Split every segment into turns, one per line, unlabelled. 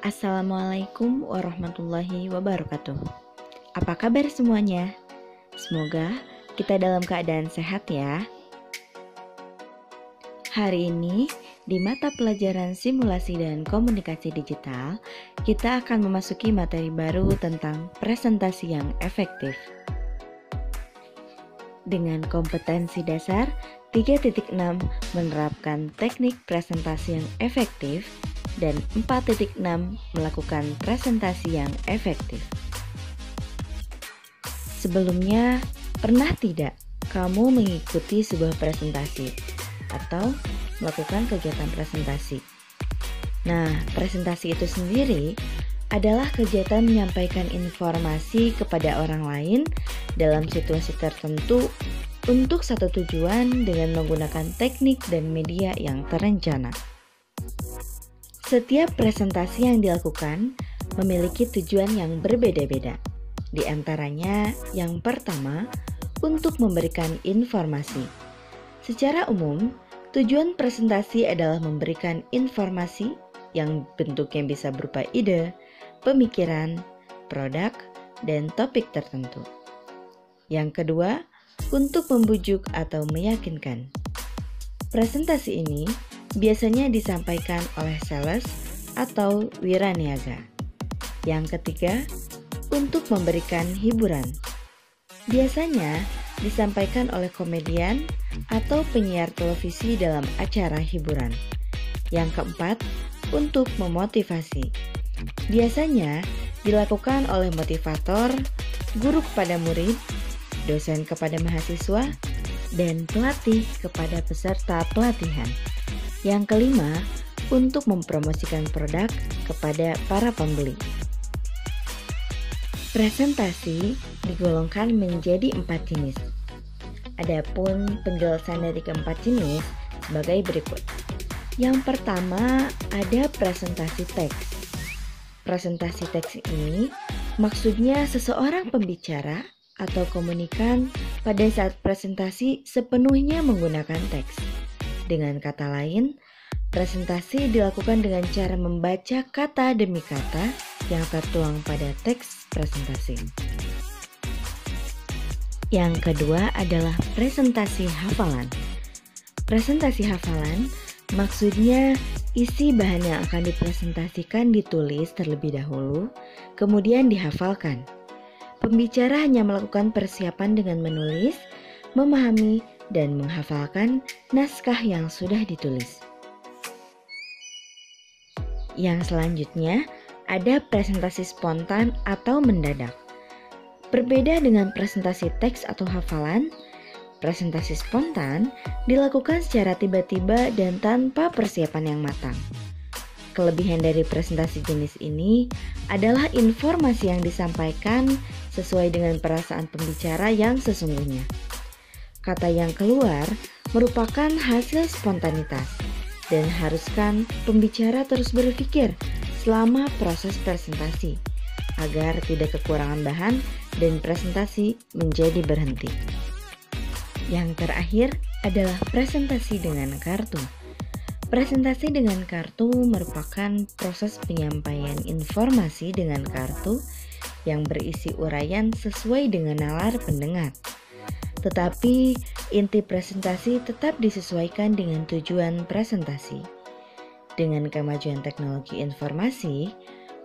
Assalamualaikum warahmatullahi wabarakatuh. Apa kabar semuanya? Semoga kita dalam keadaan sehat ya. Hari ini di mata pelajaran simulasi dan komunikasi digital, kita akan memasuki materi baru tentang presentasi yang efektif. Dengan kompetensi dasar 3.6 menerapkan teknik presentasi yang efektif dan 4.6 melakukan presentasi yang efektif. Sebelumnya, pernah tidak kamu mengikuti sebuah presentasi atau melakukan kegiatan presentasi? Nah, presentasi itu sendiri adalah kegiatan menyampaikan informasi kepada orang lain dalam situasi tertentu untuk satu tujuan dengan menggunakan teknik dan media yang terencana. Setiap presentasi yang dilakukan memiliki tujuan yang berbeda-beda. Di antaranya, yang pertama, untuk memberikan informasi. Secara umum, tujuan presentasi adalah memberikan informasi yang bentuknya bisa berupa ide, pemikiran, produk, dan topik tertentu. Yang kedua, untuk membujuk atau meyakinkan. Presentasi ini biasanya disampaikan oleh sales atau wiraniaga. Yang ketiga, untuk memberikan hiburan. Biasanya disampaikan oleh komedian atau penyiar televisi dalam acara hiburan. Yang keempat, untuk memotivasi. Biasanya dilakukan oleh motivator, guru kepada murid, dosen kepada mahasiswa, dan pelatih kepada peserta pelatihan. Yang kelima, untuk mempromosikan produk kepada para pembeli. Presentasi digolongkan menjadi 4 jenis. Adapun penjelasan dari keempat jenis sebagai berikut. Yang pertama, ada presentasi teks. Presentasi teks ini maksudnya seseorang pembicara atau komunikan pada saat presentasi sepenuhnya menggunakan teks. Dengan kata lain, presentasi dilakukan dengan cara membaca kata demi kata yang tertuang pada teks presentasi. Yang kedua adalah presentasi hafalan. Presentasi hafalan maksudnya isi bahan yang akan dipresentasikan ditulis terlebih dahulu, kemudian dihafalkan. Pembicara hanya melakukan persiapan dengan menulis, memahami, dan menghafalkan naskah yang sudah ditulis. Yang selanjutnya ada presentasi spontan atau mendadak. Berbeda dengan presentasi teks atau hafalan, presentasi spontan dilakukan secara tiba-tiba dan tanpa persiapan yang matang. Kelebihan dari presentasi jenis ini adalah informasi yang disampaikan sesuai dengan perasaan pembicara yang sesungguhnya. Kata yang keluar merupakan hasil spontanitas dan haruskan pembicara terus berpikir selama proses presentasi agar tidak kekurangan bahan dan presentasi menjadi berhenti. Yang terakhir adalah presentasi dengan kartu. Presentasi dengan kartu merupakan proses penyampaian informasi dengan kartu yang berisi uraian sesuai dengan nalar pendengar. Tetapi inti presentasi tetap disesuaikan dengan tujuan presentasi. Dengan kemajuan teknologi informasi,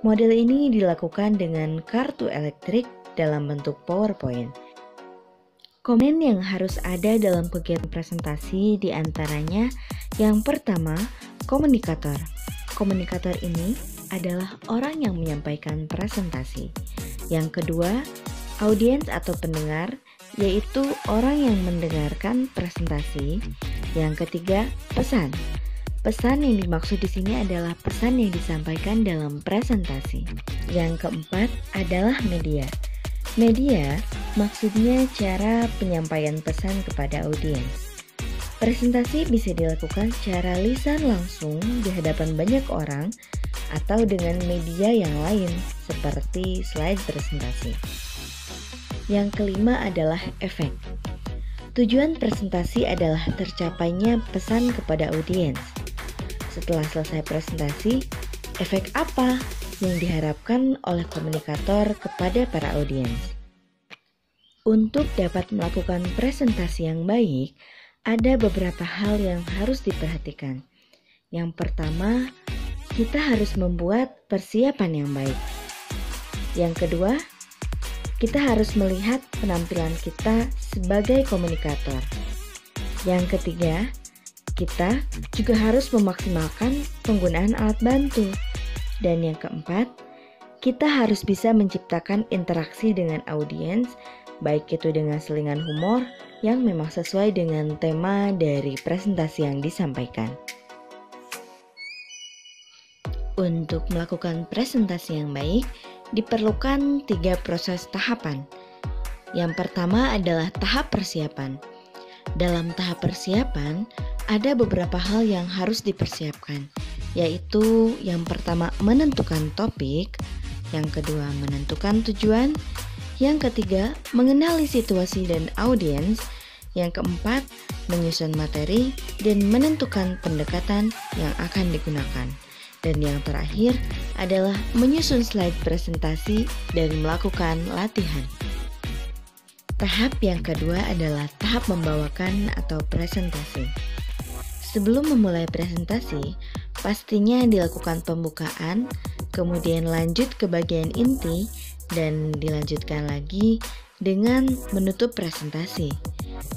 model ini dilakukan dengan kartu elektrik dalam bentuk PowerPoint. Komponen yang harus ada dalam kegiatan presentasi diantaranya yang pertama, komunikator. Komunikator ini adalah orang yang menyampaikan presentasi. Yang kedua, audiens atau pendengar, yaitu orang yang mendengarkan presentasi. Yang ketiga, pesan. Pesan yang dimaksud di sini adalah pesan yang disampaikan dalam presentasi. Yang keempat adalah media. Media maksudnya cara penyampaian pesan kepada audiens. Presentasi bisa dilakukan secara lisan langsung di hadapan banyak orang atau dengan media yang lain seperti slide presentasi. Yang kelima adalah efek. Tujuan presentasi adalah tercapainya pesan kepada audiens. Setelah selesai presentasi, efek apa yang diharapkan oleh komunikator kepada para audiens. Untuk dapat melakukan presentasi yang baik, ada beberapa hal yang harus diperhatikan. Yang pertama, kita harus membuat persiapan yang baik. Yang kedua, kita harus melihat penampilan kita sebagai komunikator. Yang ketiga, kita juga harus memaksimalkan penggunaan alat bantu. Dan yang keempat, kita harus bisa menciptakan interaksi dengan audiens, baik itu dengan selingan humor yang memang sesuai dengan tema dari presentasi yang disampaikan. Untuk melakukan presentasi yang baik, diperlukan 3 proses tahapan. Yang pertama adalah tahap persiapan. Dalam tahap persiapan, ada beberapa hal yang harus dipersiapkan, yaitu yang pertama menentukan topik, yang kedua menentukan tujuan, yang ketiga mengenali situasi dan audiens, yang keempat menyusun materi dan menentukan pendekatan yang akan digunakan, dan yang terakhir adalah menyusun slide presentasi dan melakukan latihan. Tahap yang kedua adalah tahap membawakan atau presentasi. Sebelum memulai presentasi, pastinya dilakukan pembukaan, kemudian lanjut ke bagian inti, dan dilanjutkan lagi dengan menutup presentasi.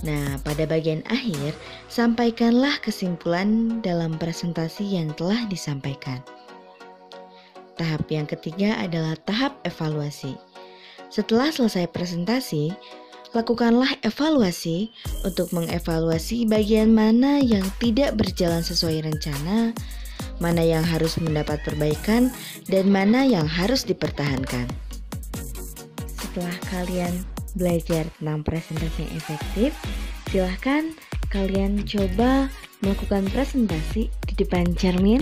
Nah, pada bagian akhir, sampaikanlah kesimpulan dalam presentasi yang telah disampaikan. Tahap yang ketiga adalah tahap evaluasi. Setelah selesai presentasi, lakukanlah evaluasi untuk mengevaluasi bagian mana yang tidak berjalan sesuai rencana, mana yang harus mendapat perbaikan, dan mana yang harus dipertahankan. Setelah kalian belajar tentang presentasi yang efektif, silahkan kalian coba melakukan presentasi di depan cermin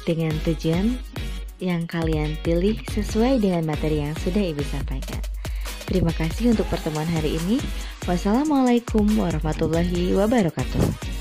dengan tujuan yang kalian pilih sesuai dengan materi yang sudah Ibu sampaikan. Terima kasih untuk pertemuan hari ini. Wassalamualaikum warahmatullahi wabarakatuh.